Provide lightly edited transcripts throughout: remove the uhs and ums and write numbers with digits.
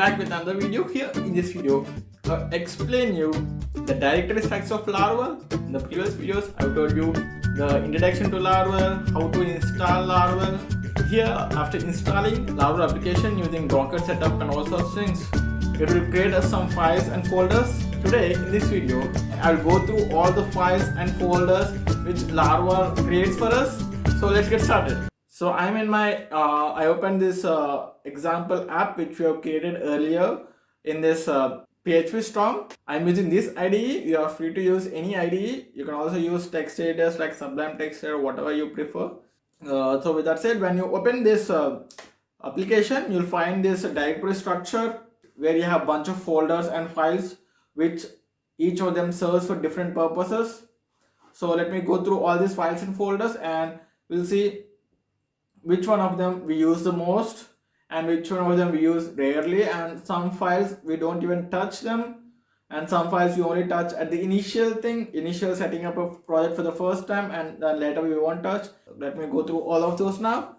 back with another video. Here in this video, I'll explain you the directory structure of Laravel. In the previous videos, I've told you the introduction to Laravel, how to install Laravel. Here, after installing Laravel application using Docker setup and all such things, it will create us some files and folders. Today, in this video, I'll go through all the files and folders which Laravel creates for us. So let's get started. So I'm in my, I opened this example app which we have created earlier in this PHP Storm. I'm using this IDE. You are free to use any IDE. You can also use text editors like Sublime Text or whatever you prefer. So with that said, when you open this application, you'll find this directory structure where you have a bunch of folders and files which each of them serves for different purposes. So let me go through all these files and folders and we'll see which one of them we use the most and which one of them we use rarely, and some files we don't even touch them, and some files you only touch at the initial setting up a project for the first time, and then later we won't touch. Let me go through all of those now.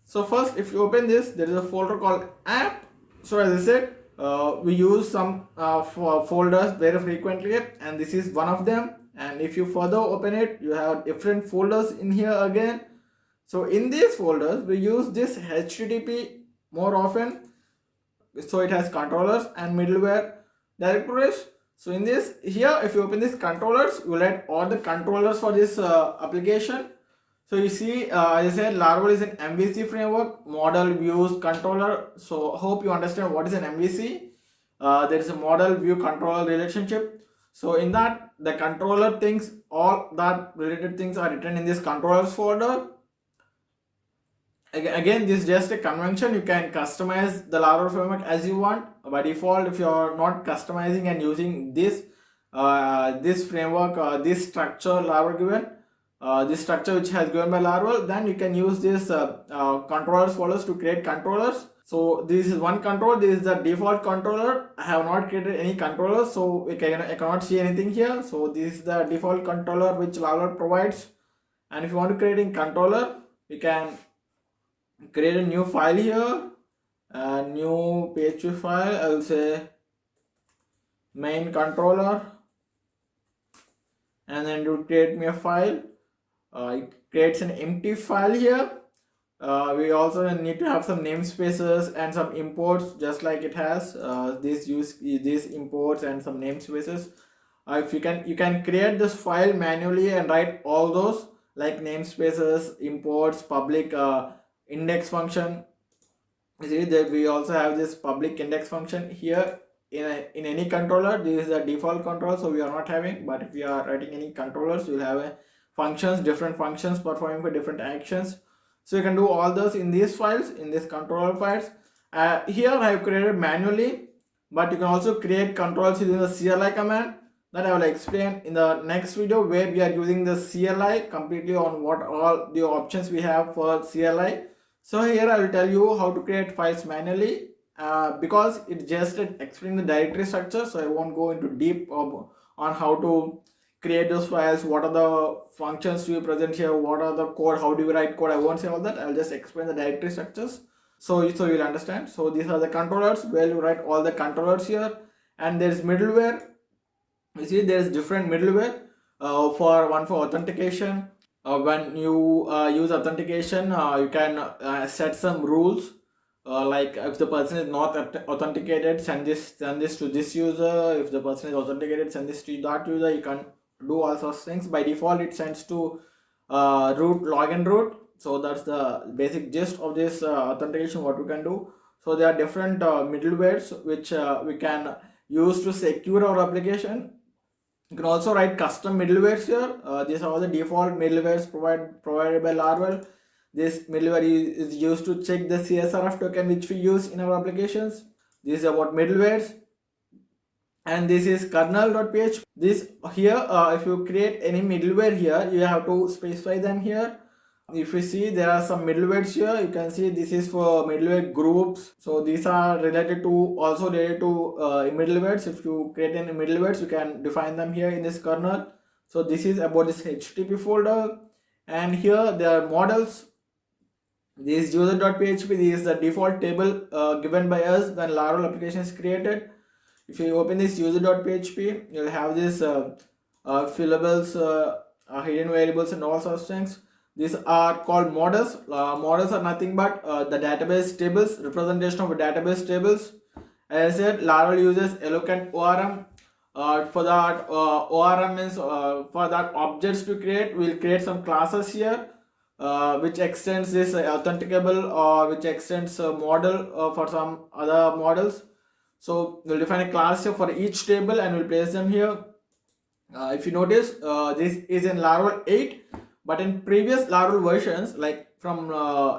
So first, if you open this, there is a folder called app. So as I said, we use some folders very frequently, and this is one of them. And if you further open it, you have different folders in here again. So in these folders, we use this HTTP more often. So it has controllers and middleware directories. So in this here, if you open this controllers, you will get all the controllers for this application. So you see, as I said, Laravel is an MVC framework, model views controller. So hope you understand what is an MVC. There is a model view controller relationship. So in that, the controller things, all that related things are written in this controllers folder. Again, this is just a convention. You can customize the Laravel framework as you want. By default, if you are not customizing and using this this framework, this structure Laravel given, this structure which has given by Laravel, then you can use this controllers folders to create controllers. So this is one controller. This is the default controller. I have not created any controllers, so I cannot see anything here. So this is the default controller which Laravel provides. And if you want to create a controller, you can create a new file here, a new PHP file. I'll say main controller, and then you create me a file. It creates an empty file here. We also need to have some namespaces and some imports, just like it has these imports and some namespaces. If you can create this file manually and write all those like namespaces, imports, public index function. You see that we also have this public index function here in any controller. This is the default controller, so we are not having, but if we are writing any controllers, you will have different functions performing for different actions. So you can do all those in these files, in these controller files. Here I have created manually, but you can also create controls using the CLI command that I will explain in the next video, where we are using the CLI completely on what all the options we have for CLI. So here I will tell you how to create files manually because it's just explaining the directory structure. So I won't go into deep on how to create those files, what are the functions to be present here, what are the code, how do you write code. I won't say all that. I'll just explain the directory structures so you'll understand. So these are the controllers where you write all the controllers here, and there's middleware. You see there's different middleware for authentication. When you use authentication, you can set some rules, like if the person is not authenticated, send this to this user. If the person is authenticated, send this to that user. You can do all sorts of things. By default, it sends to root, login root. So that's the basic gist of this authentication, what we can do. So there are different middlewares which we can use to secure our application. You can also write custom middlewares here. These are all the default middlewares provided by Laravel. This middleware is used to check the CSRF token which we use in our applications. This is about middlewares. And this is kernel.php. This here, if you create any middleware here, you have to specify them here. If you see, there are some middlewares here. You can see this is for middleware groups. So these are also related to middlewares. If you create any middlewares, you can define them here in this kernel. So this is about this HTTP folder, and here there are models. This user.php, this is the default table given by us when Laravel application is created. If you open this user.php, you'll have this fillables, hidden variables, and all sorts of things. These are called models. Models are nothing but the database tables, representation of database tables. As I said, Laravel uses eloquent ORM. For that, ORM means for that objects to create, we'll create some classes here, which extends this authenticable, or which extends a model for some other models. So we'll define a class here for each table and we'll place them here. If you notice, this is in Laravel 8, but in previous Laravel versions, like from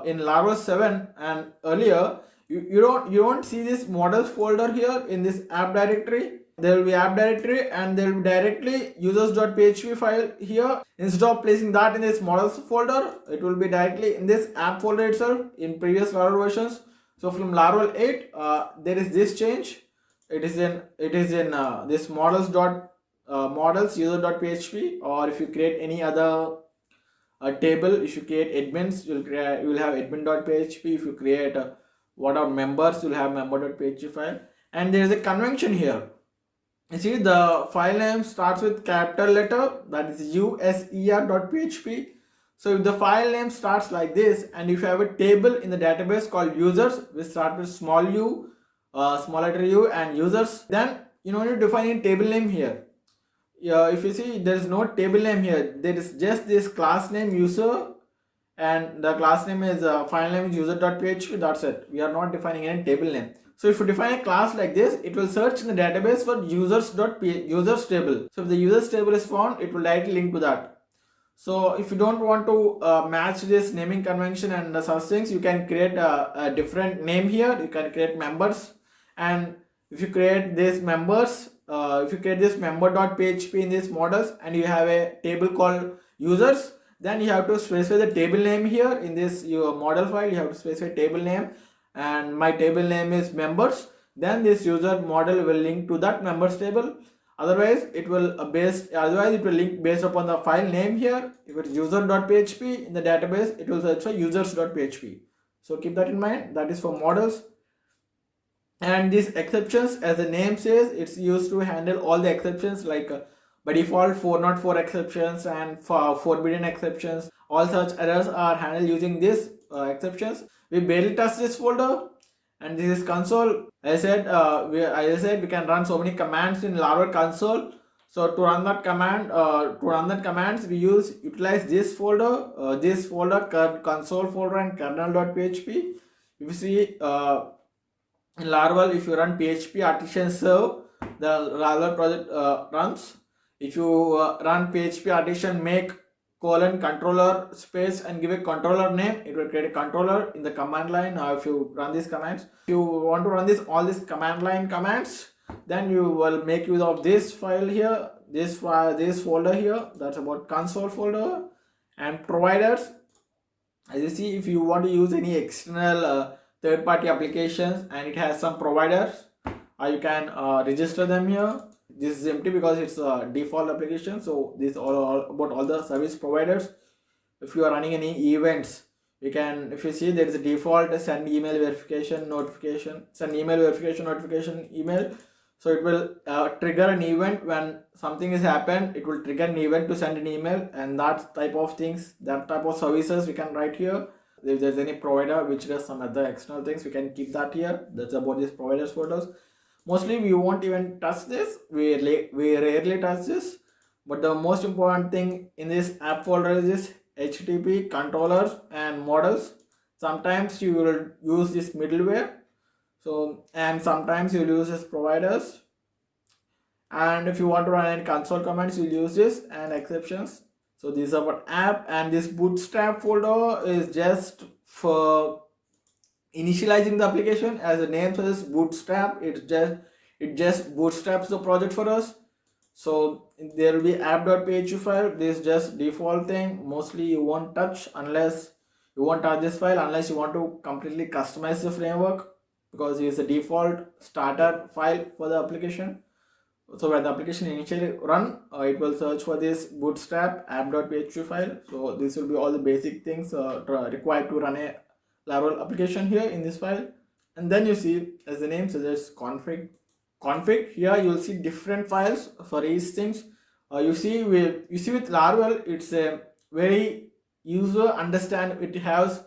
in Laravel 7 and earlier, you don't see this models folder here in this app directory. There will be app directory and there will be directly users.php file here. Instead of placing that in this models folder, it will be directly in this app folder itself in previous Laravel versions. So from Laravel 8, there is this change. It is in this models user.php, or if you create any other table, if you create admins, you will have admin.php. If you create what are members, you'll have member.php file. And there is a convention here. You see the file name starts with capital letter, that is user.php. So if the file name starts like this, and if you have a table in the database called users, which start with small u, small letter u, and users, then you need to define a table name here. If you see, there is no table name here. There is just this class name user, and the class name is file name is user.php. That's it. We are not defining any table name. So if you define a class like this, it will search in the database for users table. So if the users table is found, it will directly link to that. So if you don't want to match this naming convention and such things, you can create a different name here. You can create members, and if you create these members, if you create this member.php in these models, and you have a table called users, then you have to specify the table name here in this your model file. You have to specify table name, and my table name is members. Then this user model will link to that members table. Otherwise it will link based upon the file name here. If it's user.php in the database, it will search for users.php. So keep that in mind. That is for models. And these exceptions, as the name says, it's used to handle all the exceptions, like by default 404 exceptions and forbidden exceptions. All such errors are handled using these exceptions. We barely touch this folder, and this is console. As I said, we can run so many commands in Laravel console. So to run that commands, we utilize this folder, console folder, and kernel.php. If you see, in Laravel, if you run PHP artisan serve, the Laravel project runs. If you run PHP artisan make controller space and give a controller name, it will create a controller in the command line. If you run these commands, if you want to run all these command line commands, then you will make use of this file here, this folder here. That's about console folder. And providers, as you see, if you want to use any external third-party applications and it has some providers, you can register them here. This is empty because it's a default application. So this is all about all the service providers. If you are running any events, you can, if you see, there is a default send email verification notification, send email verification notification email. So it will trigger an event when something has happened. It will trigger an event to send an email, and that type of things, that type of services we can write here. If there's any provider which does some other external things, we can keep that here. That's about these providers photos. Mostly we won't even touch this. We rarely touch this. But the most important thing in this app folder is this HTTP controllers and models. Sometimes you will use this middleware. So, and sometimes you'll use this providers. And if you want to run any console commands, you'll use this and exceptions. So this is about app, and this bootstrap folder is just for initializing the application. As the name says, bootstrap, it just bootstraps the project for us. So there will be app.php file. This is just default thing. Mostly you won't touch this file unless you want to completely customize the framework, because it is the default starter file for the application. So when the application initially run, it will search for this bootstrap app.php file. So this will be all the basic things required to run a Laravel application here in this file. And then you see, as the name suggests, config. Here you will see different files for each things. You see with Laravel, it's a very user understand. It has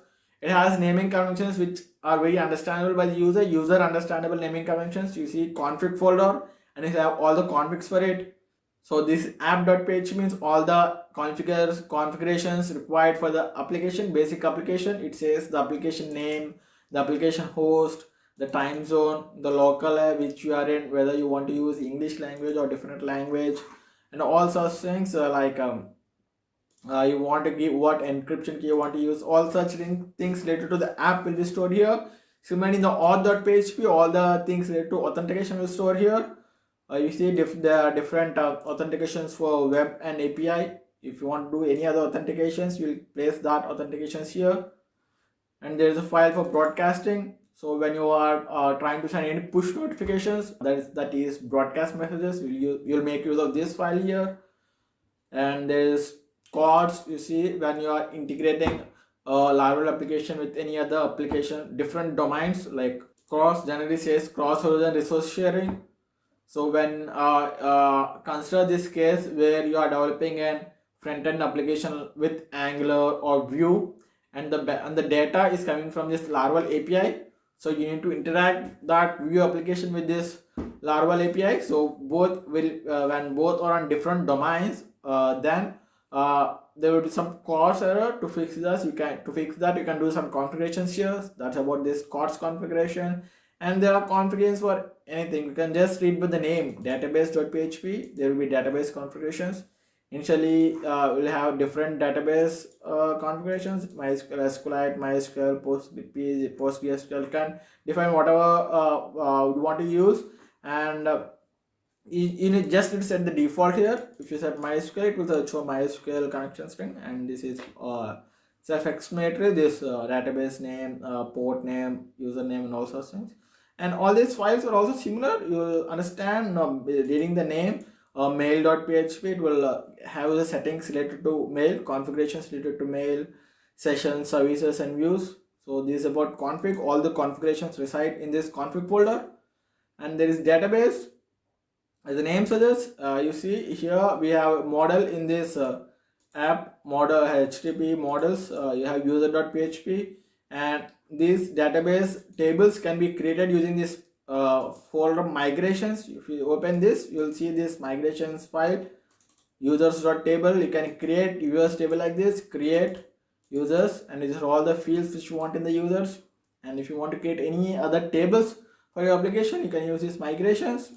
naming conventions which are very understandable by the user. User understandable naming conventions. You see config folder, and you have all the configs for it. So this app.php means all the configurations required for the application, basic application. It says the application name, the application host, the time zone, the local which you are in, whether you want to use English language or different language, and all such things you want to give what encryption key you want to use. All such things related to the app will be stored here. Similarly, in the auth.php, all the things related to authentication will store here. You see the different authentications for web and API. If you want to do any other authentications, you will place that authentications here. And there is a file for broadcasting. So when you are trying to send any push notifications, that is broadcast messages, you'll make use of this file here. And there is chords. You see, when you are integrating a Laravel application with any other application, different domains, like cross generally says cross origin resource sharing. So when consider this case where you are developing a front-end application with Angular or Vue, and the data is coming from this Laravel API. So you need to interact that Vue application with this Laravel API. So both will when both are on different domains, then there will be some CORS error. To fix this, you can do some configurations here. That's about this CORS configuration. And there are configurations for anything. You can just read by the name database.php. There will be database configurations. Initially, we'll have different database configurations: MySQL, SQLite, MySQL, PostgreSQL. You can define whatever you want to use, and you just need to set the default here. If you set MySQL, it will search for MySQL connection string, and this is self-explanatory. This database name, port name, username, and all sorts of things. And all these files are also similar. You will understand reading the name mail.php. It will have the settings related to mail, configurations related to mail, sessions, services, and views. So this is about config. All the configurations reside in this config folder. And there is database. As the name suggests, you see here we have a model in this app model HTTP models. You have user.php, and these database tables can be created using this folder migrations. If you open this, you will see this migrations file, users.table. You can create users table like this, create users, and these are all the fields which you want in the users. And if you want to create any other tables for your application, you can use these migrations.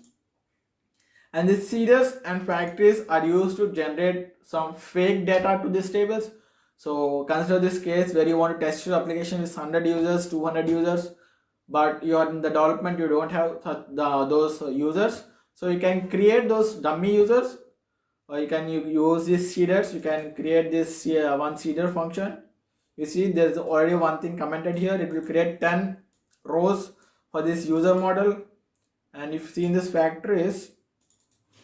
And these seeders and factories are used to generate some fake data to these tables. So consider this case where you want to test your application with 100 users, 200 users, but you are in the development, you don't have those users. So you can create those dummy users, or you can use these seeders. You can create this one seeder function. You see there's already one thing commented here. It will create 10 rows for this user model. And if you see in this factories,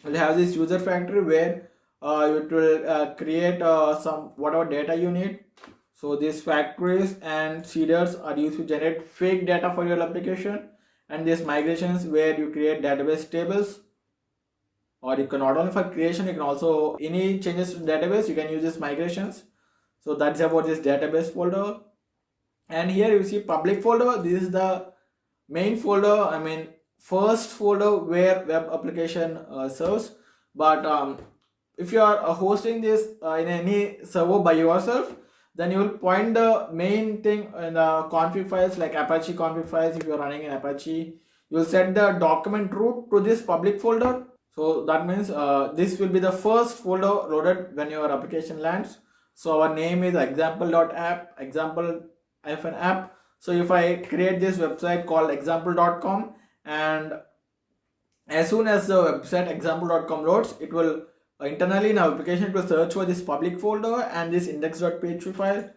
we'll have this user factory where it will create some whatever data you need. So these factories and seeders are used to generate fake data for your application, and these migrations where you create database tables, or you can not only for creation, you can also any changes to database, you can use these migrations. So that's about this database folder. And here you see public folder. This is the main folder, first folder where web application serves. But if you are hosting this in any server by yourself, then you will point the main thing in the config files, like Apache config files. If you are running in Apache, you will set the document root to this public folder. So that means this will be the first folder loaded when your application lands. So our name is example.app, example-app. So if I create this website called example.com, and as soon as the website example.com loads, it will internally in our application, it will search for this public folder and this index.php file.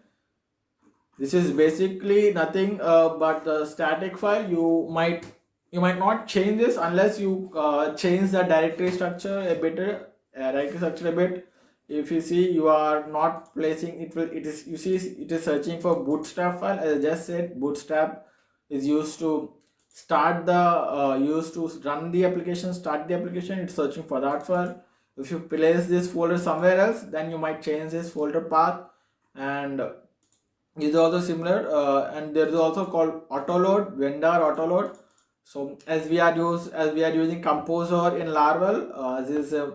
This is basically nothing but the static file. You might not change this unless you change the directory structure a bit. if you see you are not placing it, will it is, you see it is searching for bootstrap file. As I just said, bootstrap is used to start the used to run the application, start the application. It's searching for that file. If you place this folder somewhere else, then you might change this folder path. And is also similar, and there is also called autoload, vendor autoload. So as we are using Composer in Laravel,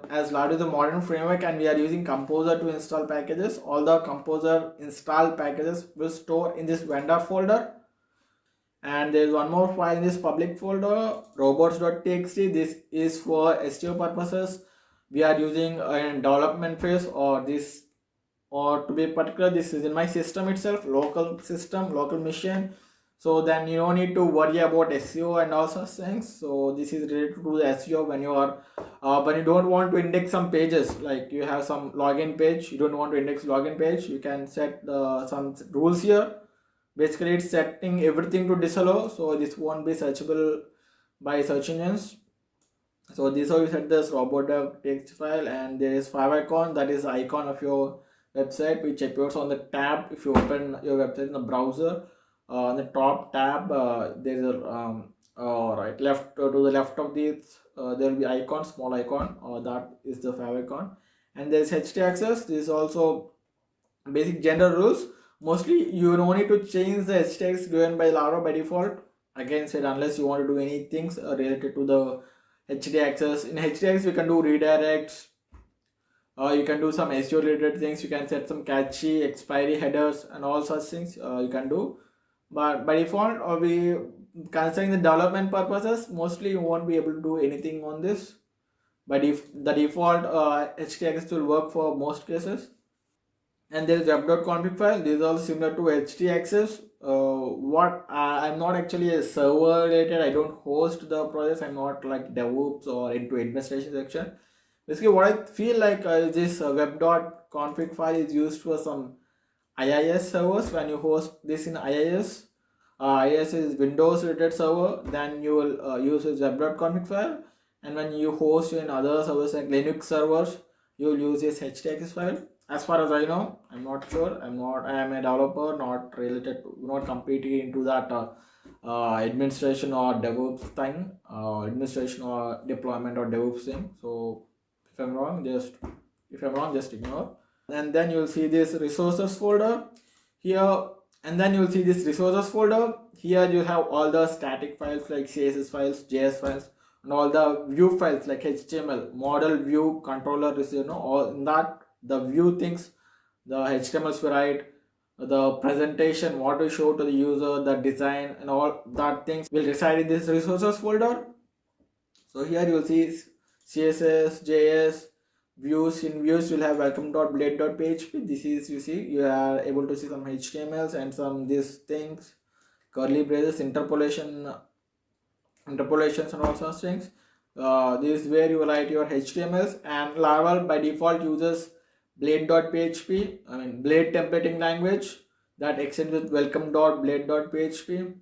as Laravel is a modern framework and we are using Composer to install packages, all the Composer installed packages will store in this vendor folder. And there is one more file in this public folder, robots.txt. This is for SEO purposes. We are using in development phase, or to be particular, this is in my system itself, local system, local machine. So then you don't need to worry about SEO and all such things. So this is related to the SEO when you are when you don't want to index some pages, like you have some login page, you don't want to index login page, you can set some rules here. Basically it's setting everything to disallow, so this won't be searchable by search engines. So this is how you set this robot.txt file. And there is favicon, that is the icon of your website, which appears on the tab if you open your website in the browser. On the top tab, there is a right left to the left of this, there will be icon, small icon, that is the favicon. And there is htaccess. This is also basic general rules. Mostly you don't need to change the htags given by Laravel by default. Again said, unless you want to do anything related to the htaccess. In htaccess we can do redirects, you can do some SEO related things, you can set some catchy expiry headers and all such things you can do. But by default, we considering the development purposes, mostly you won't be able to do anything on this. But if the default htaccess will work for most cases. And there is web.config file. This is also similar to htaccess. I'm not actually a server related, I don't host the projects, I'm not like DevOps or into administration section. Basically what I feel like is this web.config file is used for some IIS servers. When you host this in IIS, IIS is Windows related server, then you will use this web.config file. And when you host in other servers like Linux servers, you will use this htaccess file. As far as I know, I'm not sure, I am a developer, not related to, not competing into that administration or DevOps thing, administration or deployment or DevOps thing. So if I'm wrong, just ignore. And then you'll see this resources folder here, and then you'll see this resources folder here. You have all the static files like CSS files, JS files, and all the view files like HTML, model, view, controller, all in that. The view things, the HTMLs we write, the presentation, what we show to the user, the design, and all that things will reside in this resources folder. So here you will see CSS, JS, views. In views you'll have welcome.blade.php. This is, you see, you are able to see some HTMLs and some these things, curly braces, interpolations and all such things. This is where you write your HTMLs. And Laravel by default uses blade.php, blade templating language that extends with welcome.blade.php.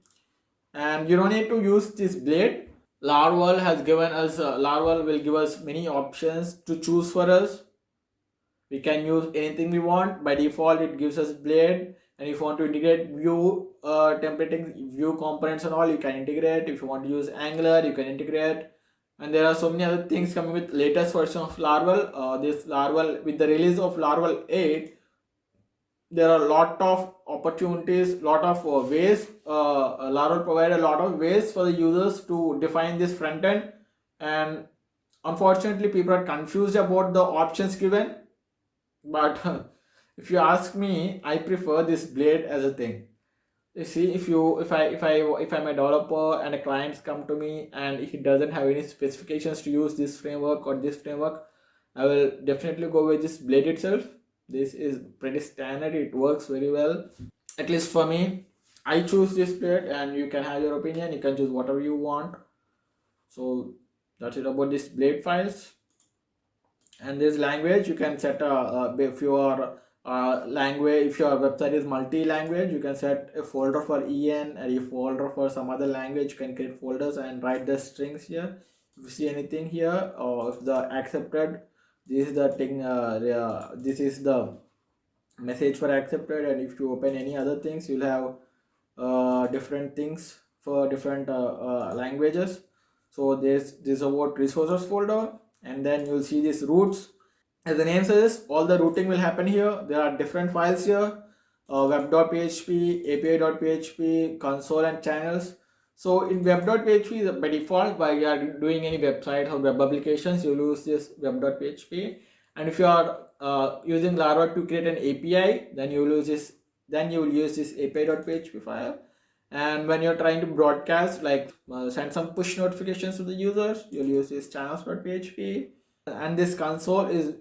And you don't need to use this blade. Laravel has given us, Laravel will give us many options to choose for us. We can use anything we want. By default, it gives us blade. And if you want to integrate view templating, view components and all, you can integrate. If you want to use Angular, you can integrate. And there are so many other things coming with latest version of Laravel. This Laravel, with the release of Laravel 8, there are a lot of opportunities, lot of ways. Laravel provide a lot of ways for the users to define this front end. And unfortunately, people are confused about the options given. But if you ask me, I prefer this blade as a thing. You see, if I'm a developer and a client come to me and he doesn't have any specifications to use this framework or this framework, I will definitely go with this blade itself. This is pretty standard, it works very well, at least for me. I choose this blade, and you can have your opinion, you can choose whatever you want. So that's it about this blade files. And this language, you can set if your language, if your website is multi-language, you can set a folder for EN and a folder for some other language. You can create folders and write the strings here. If you see anything here, or if the accepted This is the thing. This is the message for accepted, and if you open any other things, you'll have different things for different languages. So this about resources folder, and then you'll see this roots. As the name says, all the routing will happen here. There are different files here, web.php, api.php, console, and channels. So in web.php, by default, while you are doing any website or web applications, you use this web.php. And if you are using Laravel to create an API, then you will use this. Then you will use this api.php file. And when you're trying to broadcast, like send some push notifications to the users, you'll use this channels.php. And this console is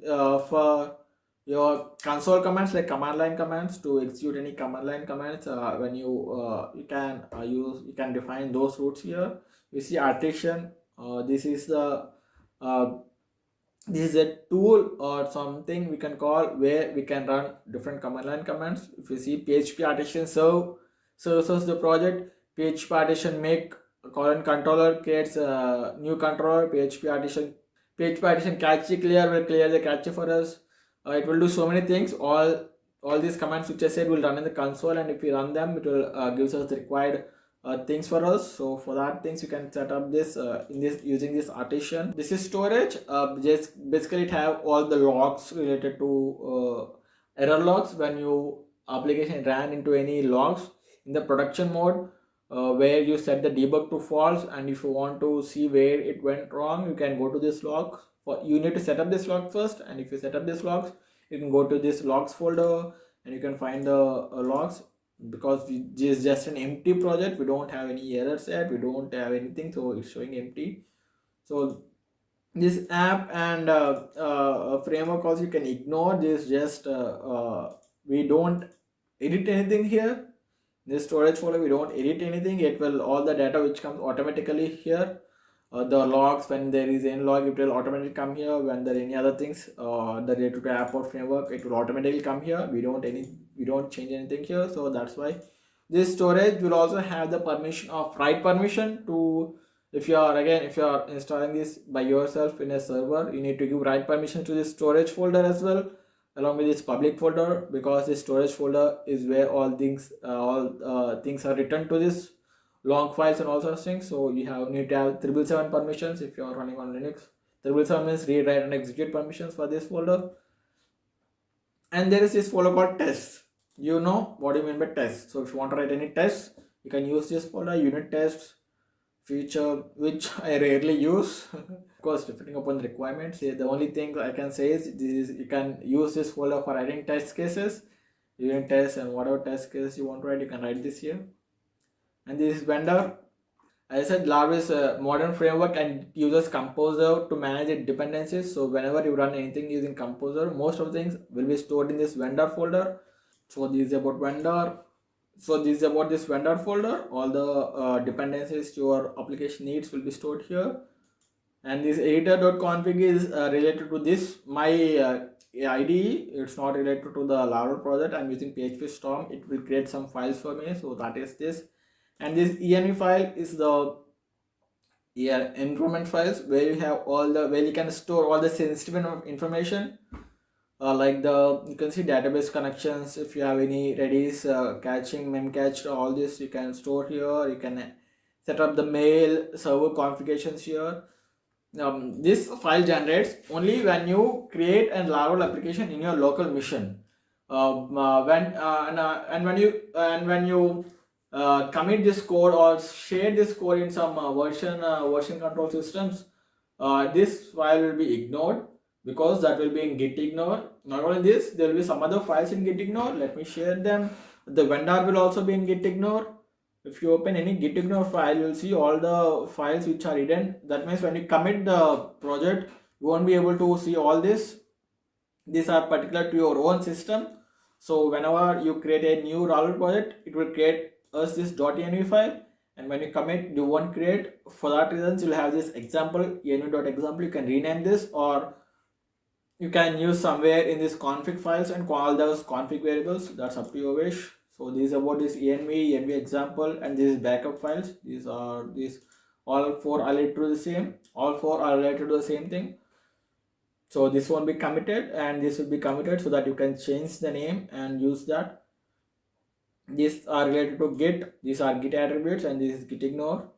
for your console commands, like command line commands, to execute any command line commands. When you can define those routes here. You see artisan. This is the this is a tool or something we can call where we can run different command line commands. If you see PHP artisan serves the project. PHP artisan make colon controller creates a new controller. PHP artisan cache clear will clear the cache for us. It will do so many things. All these commands which I said will run in the console, and if we run them, it will gives us the required things for us. So for that things, you can set up this in this using this artisan. This is storage. Just basically it have all the logs related to error logs when you application ran into any logs in the production mode. Where you set the debug to false, and if you want to see where it went wrong, you can go to this log. You need to set up this log first, and if you set up this logs, you can go to this logs folder and you can find the logs. Because this is just an empty project, we don't have any errors yet, we don't have anything, so it's showing empty. So this app and framework also you can ignore. This just we don't edit anything here. This storage folder, we don't edit anything. It will all the data which comes automatically here. The logs, when there is any log, it will automatically come here. When there are any other things the related to app or framework, it will automatically come here. We don't change anything here. So that's why this storage will also have the permission of write permission to, if you are installing this by yourself in a server, you need to give write permission to this storage folder as well, along with this public folder, because this storage folder is where all things are written to this long files and all sorts of things. So you need to have 777 permissions if you are running on Linux. 777 means read, write, and execute permissions for this folder. And there is this folder called tests. You know what do you mean by tests. So if you want to write any tests, you can use this folder. Unit tests feature, which I rarely use. Of course, depending upon the requirements. The only thing I can say is you can use this folder for writing test cases, unit tests, and whatever test cases you want to write, you can write this here. And this is vendor. As I said, Laravel is a modern framework and uses Composer to manage its dependencies. So whenever you run anything using Composer, most of the things will be stored in this vendor folder. So this is about vendor. So this is about this vendor folder. All the dependencies your application needs will be stored here. And this editor.config is related to this my IDE. It's not related to the Laravel project. I'm using PHP Storm. It will create some files for me. So that is this. And this env file is the environment files where you have where you can store all the sensitive information. Like you can see database connections. If you have any Redis caching, memcached, all this you can store here. You can set up the mail server configurations here. This file generates only when you create a Laravel application in your local machine. When you commit this code or share this code in some version control systems, this file will be ignored, because that will be in gitignore. Not only this, there will be some other files in gitignore. Let me share them. The vendor will also be in gitignore. If you open any gitignore file, you will see all the files which are hidden. That means when you commit the project, you won't be able to see all this. These are particular to your own system. So whenever you create a new Laravel project, it will create us this .env file, and when you commit, you won't create. For that reason, you'll have this example env.example. You can rename this, or you can use somewhere in this config files and call those config variables. That's up to your wish. So this is about this env example, and this is backup files. These all four are related to the same. All four are related to the same thing. So this won't be committed and this will be committed, so that you can change the name and use that. These are related to Git. These are Git attributes and this is Git ignore.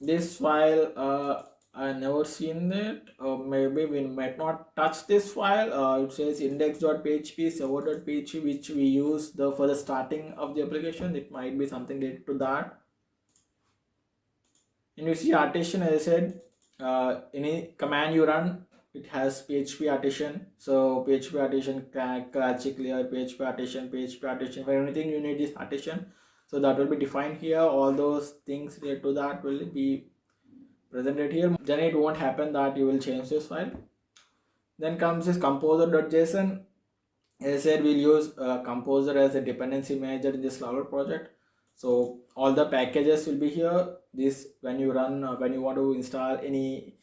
This file, I never seen it, or maybe we might not touch this file. It says index.php, server.php, which we use for the starting of the application. It might be something related to that. And you see artisan, as I said, any command you run, it has PHP artisan. So PHP artisan, catchy clear, PHP artisan, for anything you need is artisan. So that will be defined here. All those things related to that will be presented here. Then it won't happen that you will change this file. Then comes this composer.json. As I said, we'll use composer as a dependency manager in this Laravel project. So all the packages will be here. This, when you run, when you want to install any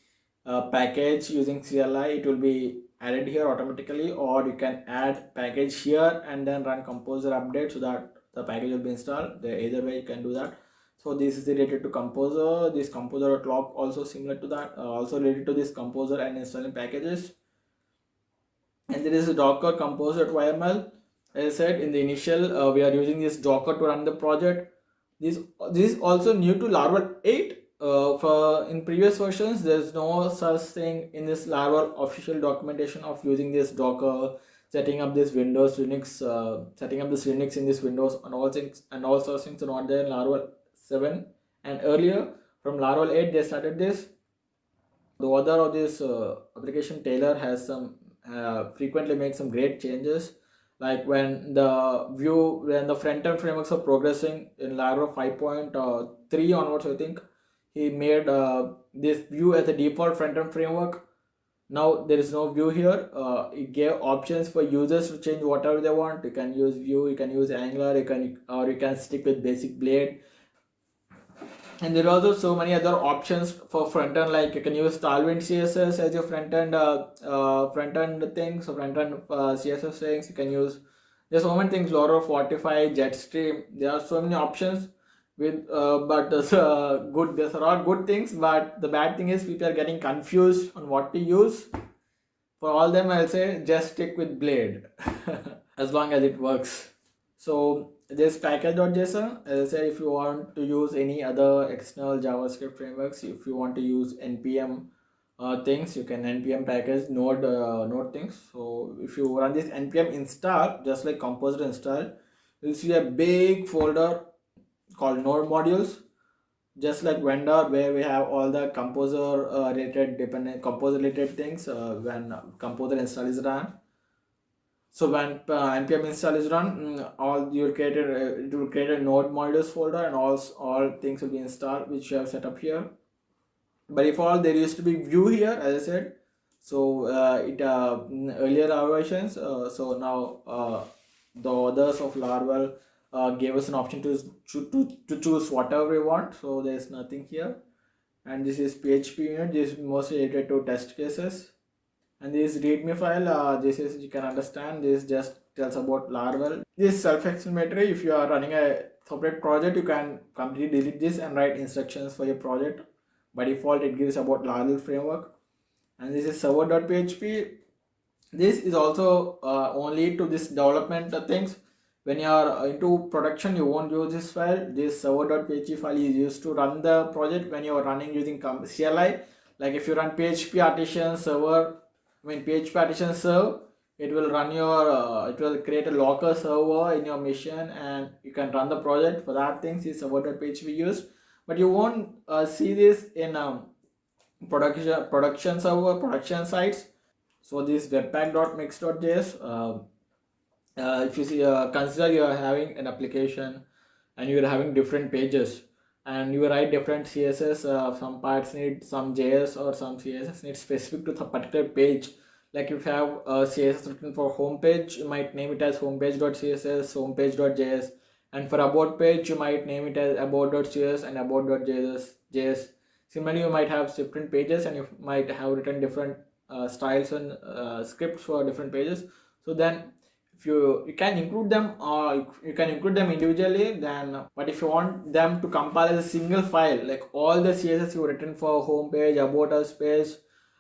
package using CLI, it will be added here automatically, or you can add package here and then run composer update so that the package will be installed. Either way you can do that. So this is related to composer. This composer.log also similar to that, also related to this composer and installing packages. And there is a docker compose.yml. As I said in the initial, we are using this docker to run the project. This is also new to Laravel 8. For in previous versions, there's no such thing in this Laravel official documentation of using this docker, setting up this Windows Linux, setting up this Linux in this Windows, and all things, and all sorts of things are not there in Laravel 7. And earlier from Laravel 8 they started this. The author of this application, Taylor, has some frequently make some great changes, like when the front-end frameworks are progressing in Laravel 5.3 onwards. I think he made this Vue as a default front-end framework. Now there is no Vue here. It gave options for users to change whatever they want. You can use Vue, you can use Angular, you can stick with basic Blade. And there are also so many other options for front end, like you can use Tailwind CSS as your front end thing. So front end CSS things you can use. There's so many things, Laravel 45, Jetstream. There are so many options with but there's good. These are all good things, but the bad thing is people are getting confused on what to use. For all them, I'll say just stick with Blade as long as it works. So this package.json, as I said, if you want to use any other external JavaScript frameworks, if you want to use npm things, you can npm package node things. So if you run this npm install, just like composer install, you'll see a big folder called node modules, just like vendor, where we have all the composer related things when composer install is run. So when npm install is run, all you created it will create a node modules folder, and all things will be installed which you have set up here. By default there used to be Vue here, as I said. So it in earlier versions, so now the authors of Laravel gave us an option to choose whatever we want. So there's nothing here. And this is PHP unit. This is mostly related to test cases. And this readme file, this is, you can understand, this just tells about Laravel. This is self-explanatory. If you are running a separate project, you can completely delete this and write instructions for your project. By default it gives about Laravel framework. And this is server.php. This is also only to this development things. When you are into production, you won't use this file. This server.php file is used to run the project when you are running using CLI. Like if you run PHP artisan server, PHP artisan serve, it will run your it will create a local server in your machine, and you can run the project. For that things is server.php used, but you won't see this in production server, production sites. So this webpack.mix.js, if you see, consider you are having an application and you are having different pages, and you write different CSS. Some parts need some JS, or some CSS needs specific to the particular page. Like if you have CSS written for home page, you might name it as homepage.css, homepage.js, and for about page, you might name it as about.cs and about.js. Similarly, you might have different pages, and you might have written different styles and scripts for different pages. So then if you can include them, or you can include them individually, then but if you want them to compile as a single file, like all the CSS you written for home page, about us page,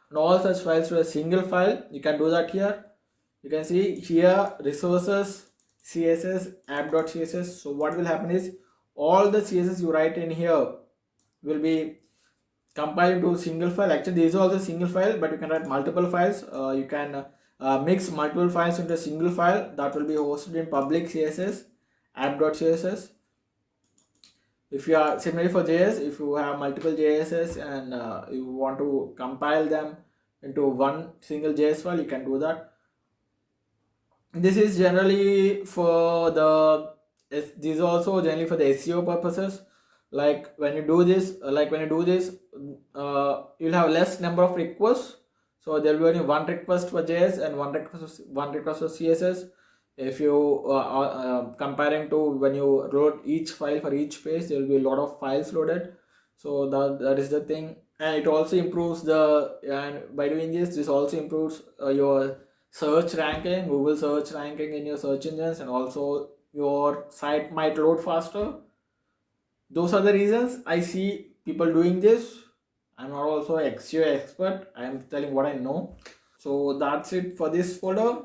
and all such files to a single file. You can do that here. You can see here resources, CSS, app.css. So what will happen is all the CSS you write in here will be compiled into a single file. Actually, this is also a single file, but you can write multiple files. You can mix multiple files into a single file that will be hosted in public CSS, app.css. If you are similarly for JS, if you have multiple JSs and you want to compile them into one single JS file, you can do that. This is generally for the this is also generally for the SEO purposes. Like when you do this, you'll have less number of requests. So there will be only one request for JS and one request for CSS. If you comparing to when you wrote each file for each page, there will be a lot of files loaded. So that is the thing, and it also improves and by doing this also improves your search ranking, Google search ranking in your search engines, and also your site might load faster. Those are the reasons I see people doing this. I'm not also an SEO expert. I'm telling what I know. So that's it for this folder.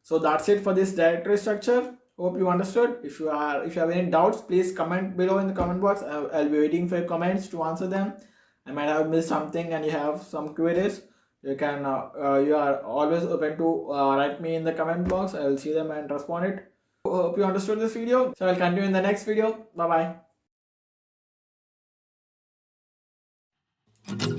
So that's it for this directory structure. Hope you understood. If you have any doubts, please comment below in the comment box. I'll be waiting for your comments to answer them. I might have missed something and you have some queries. You are always open to write me in the comment box. I will see them and respond it. Hope you understood this video. So I'll continue in the next video. Bye bye.